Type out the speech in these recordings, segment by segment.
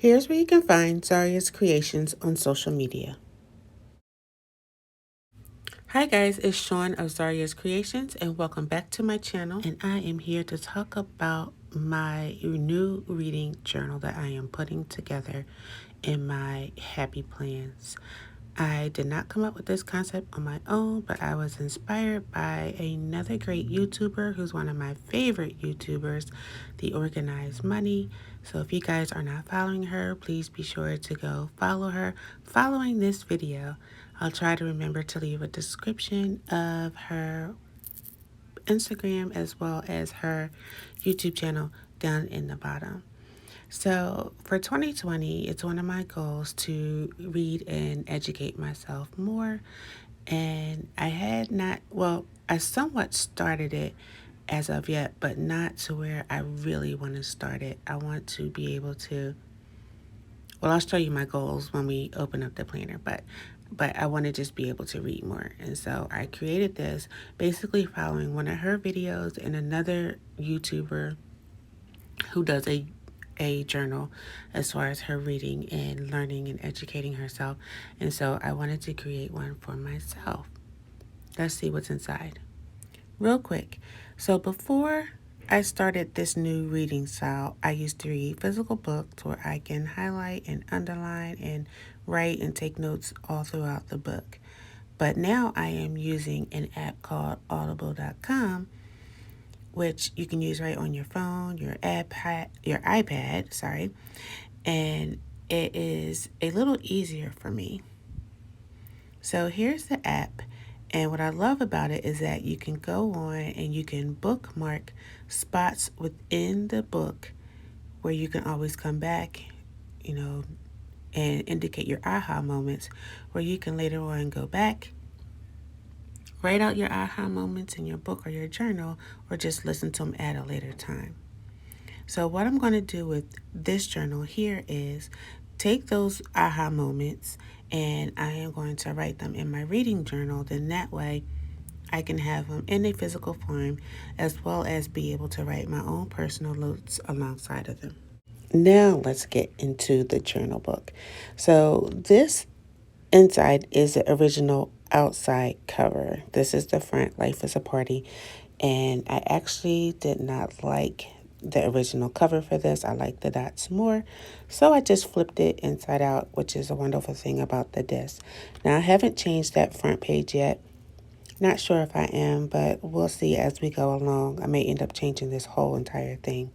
Here's where you can find Zaria's Creations on social media. Hi guys, it's Sean of Zaria's Creations and welcome back to my channel. And I am here to talk about my new reading journal that I am putting together in my Happy Plans. I did not come up with this concept on my own, but I was inspired by another great YouTuber who's one of my favorite YouTubers, The Organized Money. So if you guys are not following her, please be sure to go follow her. Following this video, I'll try to remember to leave a description of her Instagram as well as her YouTube channel down in the bottom. So for 2020, it's one of my goals to read and educate myself more. And I had not, well, I somewhat started it as of yet, but not to where I really want to start it. I want to be able to, well, I'll show you my goals when we open up the planner, but I want to just be able to read more. And so I created this basically following one of her videos and another YouTuber who does a journal as far as her reading and learning and educating herself. And so I wanted to create one for myself. Let's see what's inside. Real quick. So before I started this new reading style, I used to read physical books where I can highlight and underline and write and take notes all throughout the book. But now I am using an app called audible.com, which you can use right on your phone, your iPad, sorry. And it is a little easier for me. So here's the app. And what I love about it is that you can go on and you can bookmark spots within the book where you can always come back, and indicate your aha moments, where you can later on go back, write out your aha moments in your book or your journal, or just listen to them at a later time. So what I'm going to do with this journal here is take those aha moments and I am going to write them in my reading journal. Then that way I can have them in a physical form as well as be able to write my own personal notes alongside of them. Now let's get into the journal book. So this inside is the original outside cover. This is the front, Life is a Party. And I actually did not like the original cover for this. I like the dots more. So I just flipped it inside out, which is a wonderful thing about the disc. Now I haven't changed that front page yet. Not sure if I am, but we'll see as we go along. I may end up changing this whole entire thing.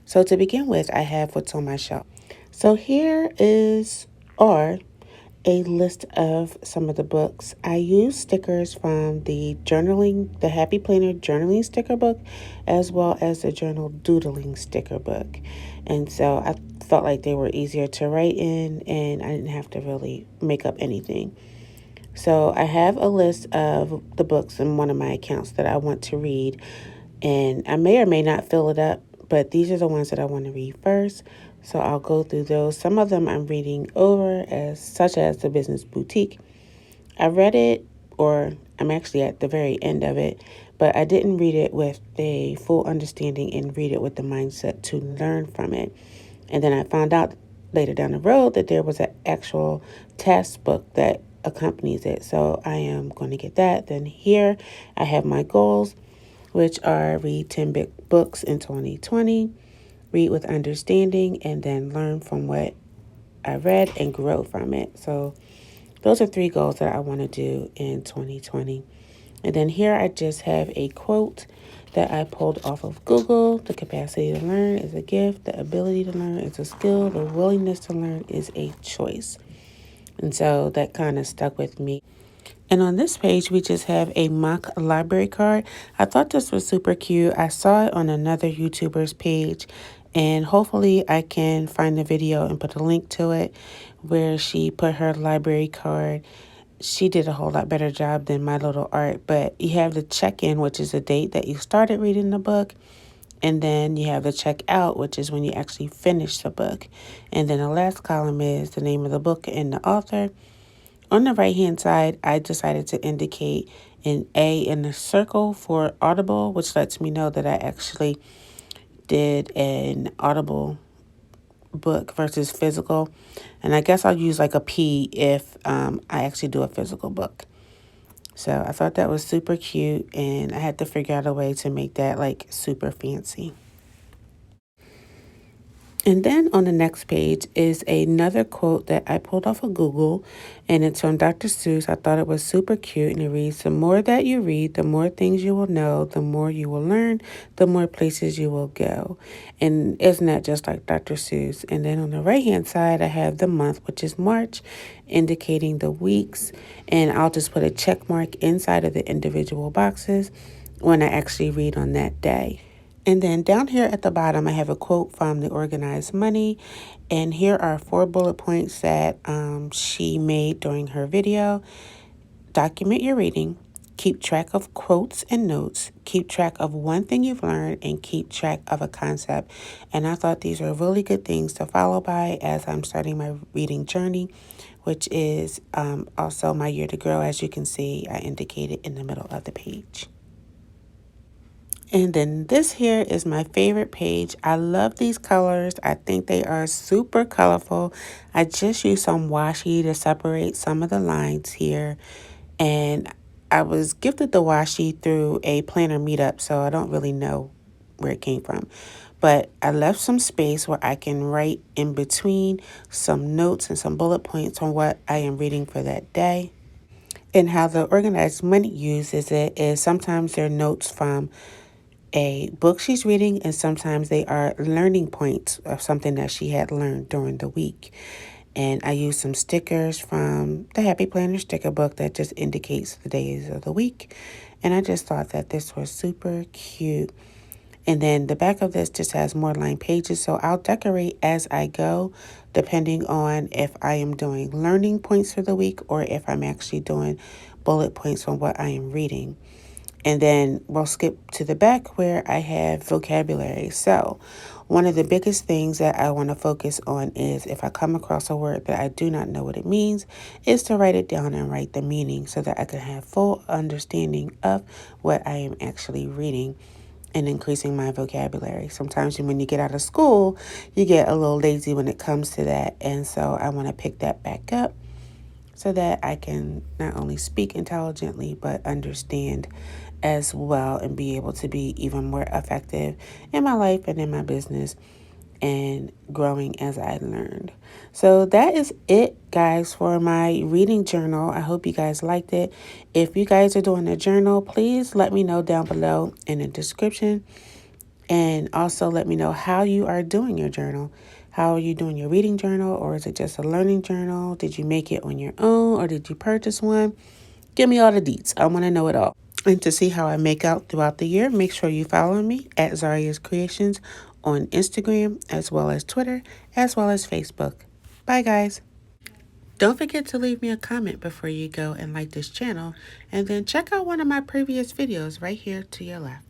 So to begin with, I have what's on my shelf. So here are a list of some of the books. I use stickers from the Happy Planner journaling sticker book, as well as the journal doodling sticker book. And so I felt like they were easier to write in and I didn't have to really make up anything. So I have a list of the books in one of my accounts that I want to read, and I may or may not fill it up, but these are the ones that I want to read first. So I'll go through those. Some of them I'm reading over, such as The Business Boutique. I read it, or I'm actually at the very end of it, but I didn't read it with the full understanding and read it with the mindset to learn from it. And then I found out later down the road that there was an actual test book that accompanies it. So I am going to get that. Then here I have my goals, which are read 10 big books in 2020, read with understanding, and then learn from what I read and grow from it. So those are 3 goals that I want to do in 2020. And then here I just have a quote that I pulled off of Google. The capacity to learn is a gift. The ability to learn is a skill. The willingness to learn is a choice. And so that kind of stuck with me. And on this page, we just have a mock library card. I thought this was super cute. I saw it on another YouTuber's page, and hopefully I can find the video and put a link to it where she put her library card. She did a whole lot better job than my little art, but you have the check-in, which is the date that you started reading the book. And then you have the check out, which is when you actually finish the book. And then the last column is the name of the book and the author. On the right-hand side, I decided to indicate an A in the circle for Audible, which lets me know that I actually did an Audible book versus physical. And I guess I'll use like a P if I actually do a physical book. So I thought that was super cute, and I had to figure out a way to make that like super fancy. And then on the next page is another quote that I pulled off of Google, and it's from Dr. Seuss. I thought it was super cute, and it reads, "The more that you read, the more things you will know, the more you will learn, the more places you will go." And isn't that just like Dr. Seuss? And then on the right-hand side, I have the month, which is March, indicating the weeks, and I'll just put a check mark inside of the individual boxes when I actually read on that day. And then down here at the bottom, I have a quote from The Organized Money. And here are 4 bullet points that she made during her video. Document your reading. Keep track of quotes and notes. Keep track of one thing you've learned, and keep track of a concept. And I thought these are really good things to follow by as I'm starting my reading journey, which is also my year to grow. As you can see, I indicated in the middle of the page. And then this here is my favorite page. I love these colors. I think they are super colorful. I just used some washi to separate some of the lines here. And I was gifted the washi through a planner meetup, so I don't really know where it came from. But I left some space where I can write in between some notes and some bullet points on what I am reading for that day. And how the Organized Money uses it is sometimes they're notes from a book she's reading, and sometimes they are learning points of something that she had learned during the week. And I used some stickers from the Happy Planner sticker book that just indicates the days of the week. And I just thought that this was super cute. And then the back of this just has more line pages, so I'll decorate as I go, depending on if I am doing learning points for the week or if I'm actually doing bullet points on what I am reading. And then we'll skip to the back where I have vocabulary. So one of the biggest things that I want to focus on is if I come across a word that I do not know what it means, is to write it down and write the meaning so that I can have full understanding of what I am actually reading and increasing my vocabulary. Sometimes when you get out of school, you get a little lazy when it comes to that. And so I want to pick that back up so that I can not only speak intelligently, but understand as well and be able to be even more effective in my life and in my business and growing as I learned. So that is it, guys, for my reading journal. I hope you guys liked it. If you guys are doing a journal, please let me know down below in the description. And also let me know how you are doing your journal. How are you doing your reading journal? Or is it just a learning journal? Did you make it on your own or did you purchase one? Give me all the deets. I want to know it all. And to see how I make out throughout the year, make sure you follow me at Zaria's Creations on Instagram, as well as Twitter, as well as Facebook. Bye, guys. Don't forget to leave me a comment before you go and like this channel. And then check out one of my previous videos right here to your left.